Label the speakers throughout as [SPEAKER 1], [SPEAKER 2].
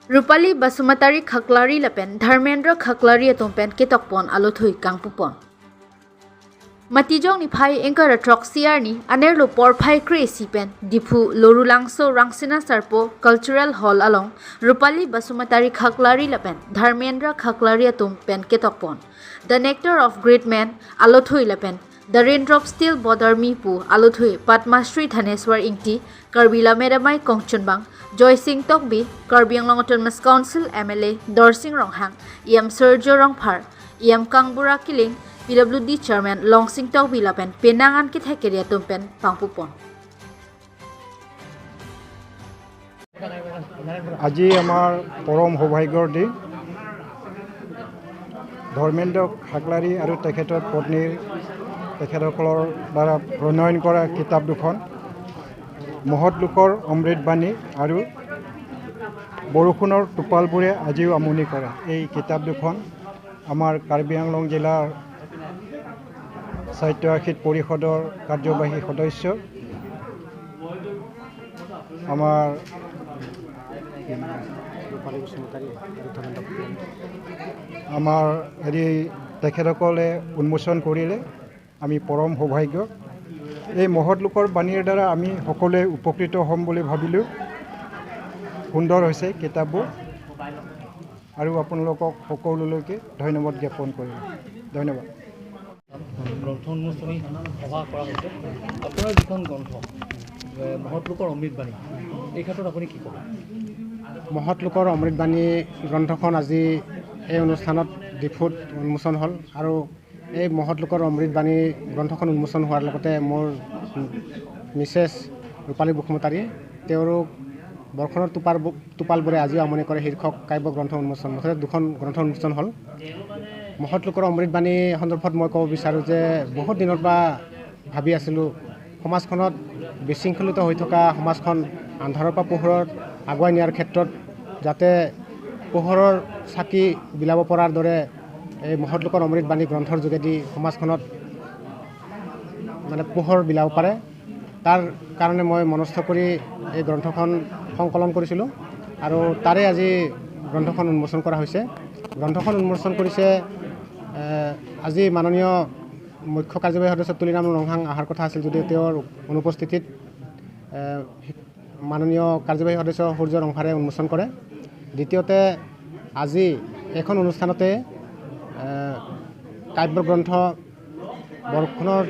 [SPEAKER 1] Rupali Basumatary Khakhlari lapen Dharmendra Khakhlari atum pen ketok pon alohthui kangpu pon. Matijong ni phai engkar troxiar ni anerlo por phai kresi pen dipu lorulangso rangsina sarpo cultural hall along Rupali Basumatary Khakhlari lapen Dharmendra Khakhlari atum pen ketok pon. The nectar of great men alohthui lapen the raindrop still bother me pu alohthui Padma Shri Thaneswar ingti Karbila Medamai Kongchunbang Joy Singh Tokbi Karbiang Long Mas Council MLA Dorsing Ronghang Iam Sergio Rongphar Iam Kangbura Kiling PWD Chairman Long Singh Tokbi lapen penangan kit hekeria tumpen pangpupon.
[SPEAKER 2] আজি আমাৰ পৰম সৌভাগ্যৰ দিন ধৰ্মেন্দ্ৰ খাকলাৰী আৰু তেখেতৰ পত্নীৰ তেখেতসকলৰ দ্বাৰা প্ৰণয়ন কৰা কিতাপ দুখন মহৎ লোকৰ অমৃতবাণী আৰু বৰষুণৰ টোপালবোৰে আজিও আমনি কৰে। এই কিতাপ দুখন আমাৰ কাৰ্বি আংলং জিলাৰ সাহিত্য পৰিষদৰ কাৰ্যবাহী সদস্য আমাৰ তেখেতসকলে উন্মোচন কৰিলে আমি পৰম সৌভাগ্য। এই মহৎ লোকৰ বাণীৰ দ্বাৰা আমি সকলোৱে উপকৃত হ'ম বুলি ভাবিলোঁ। সুন্দৰ হৈছে কিতাপবোৰ আৰু আপোনালোকক সকলোলৈকে ধন্যবাদ জ্ঞাপন কৰিলোঁ। ধন্যবাদ।
[SPEAKER 3] গ্ৰন্থ উন্মোচনী সভা কৰা হৈছে। আপোনাৰ যিখন গ্ৰন্থ মহৎ লোকৰ অমৃতবাণী, এই ক্ষেত্ৰত আপুনি কি ক'ব?
[SPEAKER 4] মহৎ লোকৰ অমৃতবাণী গ্ৰন্থখন আজি এই অনুষ্ঠানত ডিফুত উন্মোচন হ'ল আৰু এই মহৎ লোকৰ অমৃতবাণী গ্ৰন্থখন উন্মোচন হোৱাৰ লগতে মোৰ মিছেছ ৰূপালী বসুমতাৰী তেওঁৰো বৰষুণৰ টোপালবোৰে আজিও আমনি কৰে শীৰ্ষক কাব্য গ্ৰন্থ উন্মোচন মুঠতে দুখন গ্ৰন্থ উন্মোচন হ'ল। মহৎ লোকৰ অমৃতবাণী সন্দৰ্ভত মই ক'ব বিচাৰোঁ যে বহুত দিনৰ পৰা ভাবি আছিলোঁ সমাজখনত বিশৃংখলিত হৈ থকা সমাজখন আন্ধাৰৰ পৰা পোহৰত আগুৱাই নিয়াৰ ক্ষেত্ৰত যাতে পোহৰৰ চাকি বিলাব পৰাৰ দৰে এই মহৎ লোকৰ অমৃতবাণী গ্ৰন্থৰ যোগেদি সমাজখনত মানে পোহৰ বিলাব পাৰে, তাৰ কাৰণে মই মনস্থ কৰি এই গ্ৰন্থখন সংকলন কৰিছিলোঁ আৰু তাৰে আজি গ্ৰন্থখন উন্মোচন কৰা হৈছে। গ্ৰন্থখন উন্মোচন কৰিছে আজি মাননীয় মুখ্য কাৰ্যবাহী সদস্য তুলিৰাম ৰংহাং অহাৰ কথা আছিল যদিও তেওঁৰ অনুপস্থিতিত মাননীয় কাৰ্যবাহী সদস্য সূৰ্য ৰংফাৰে উন্মোচন কৰে। দ্বিতীয়তে আজি এখন অনুষ্ঠানতে কাব্যগ্ৰন্থ বৰষুণৰ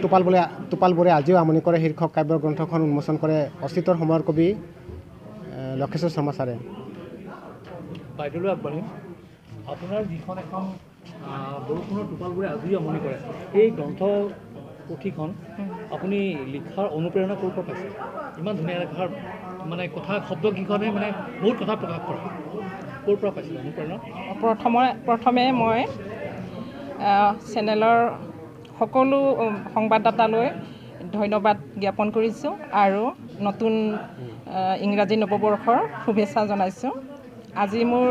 [SPEAKER 4] টোপালবোৰে আজিও আমনি কৰে শীৰ্ষক কাব্যগ্ৰন্থখন উন্মোচন কৰে অচিতৰ সময়ৰ কবি লক্ষেশ্বৰ শৰ্মা ছাৰে।
[SPEAKER 3] বাইদেউলৈ আগবাঢ়িম। আপোনাৰ যিখন এখন বৰষুণৰ টোপালবোৰে আজিও আমনি কৰে এই গ্ৰন্থ পুথিখন আপুনি লিখাৰ অনুপ্ৰেৰণা ক'ৰ পৰা পাইছে? ইমান ধুনীয়া লেখাৰ মানে কথা শব্দকেইখনে মানে বহুত কথা প্ৰকাশ কৰে। ক'ৰ পৰা পাইছিলে অনুপ্ৰেৰণা?
[SPEAKER 5] প্ৰথমে মই চেনেলৰ সকলো সংবাদদাতালৈ ধন্যবাদ জ্ঞাপন কৰিছোঁ আৰু নতুন ইংৰাজী নৱবৰ্ষৰ শুভেচ্ছা জনাইছোঁ। আজি মোৰ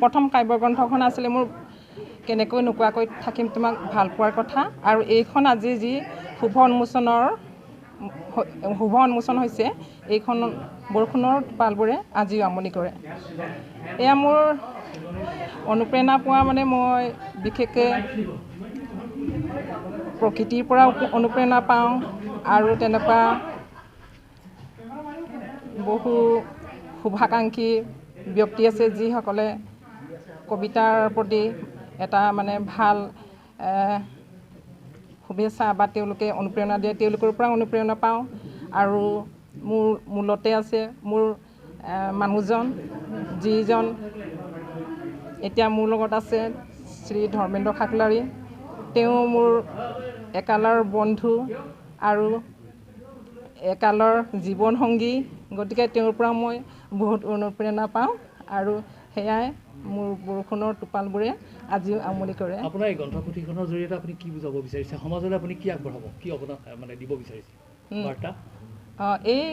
[SPEAKER 5] প্ৰথম কাব্যগ্ৰন্থখন আছিলে মোৰ কেনেকৈ নোকোৱাকৈ থাকিম তোমাক ভাল পোৱাৰ কথা, আৰু এইখন আজি যি শুভ উন্মোচন হৈছে এইখন বৰষুণৰ টোপালবোৰে আজিও আমনি কৰে। এয়া মোৰ অনুপ্ৰেৰণা পোৱা মানে মই বিশেষকৈ প্ৰকৃতিৰ পৰা অনুপ্ৰেৰণা পাওঁ আৰু তেনেকুৱা বহু শুভাকাংক্ষী ব্যক্তি আছে যিসকলে কবিতাৰ প্ৰতি এটা মানে ভাল শুভেচ্ছা বা তেওঁলোকে অনুপ্ৰেৰণা দিয়ে, তেওঁলোকৰ পৰা অনুপ্ৰেৰণা পাওঁ। আৰু মোৰ মূলতে আছে মোৰ মানুহজন যিজন এতিয়া মোৰ লগত আছে শ্ৰী ধৰ্মেন্দ্ৰ খাকলাৰী। তেওঁ মোৰ একালৰ বন্ধু আৰু একালৰ জীৱনসংগী, গতিকে তেওঁৰ পৰা মই বহুত অনুপ্ৰেৰণা পাওঁ আৰু সেয়াই মোৰ বৰষুণৰ টোপালবোৰে আজিও আমনি কৰে।
[SPEAKER 3] আপোনাৰ এই গ্ৰন্থপুথিখনৰ জৰিয়তে আপুনি কি বুজাব বিচাৰিছে? সমাজলৈ আপুনি কি আগবঢ়াব, কি অৱদান মানে দিব বিচাৰিছে বাৰ্তা?
[SPEAKER 5] এই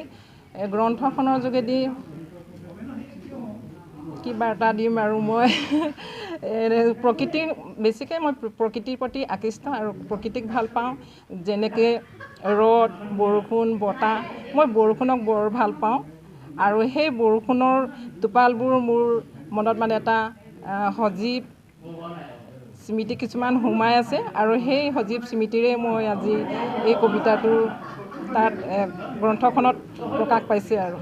[SPEAKER 5] গ্ৰন্থখনৰ যোগেদি কি বাৰ্তা দিম আৰু মই বেছিকৈ মই প্ৰকৃতিৰ প্ৰতি আকৃষ্ট আৰু প্ৰকৃতিক ভাল পাওঁ। যেনেকৈ ৰ'দ, বৰষুণ, বতাহ, মই বৰষুণক বৰ ভাল পাওঁ আৰু সেই বৰষুণৰ টোপালবোৰ মোৰ মনত মানে এটা সজীৱ স্মৃতি কিছুমান সোমাই আছে আৰু সেই সজীৱ স্মৃতিৰে মই আজি এই কবিতাটো তাত গ্ৰন্থখনত প্ৰকাশ পাইছে আৰু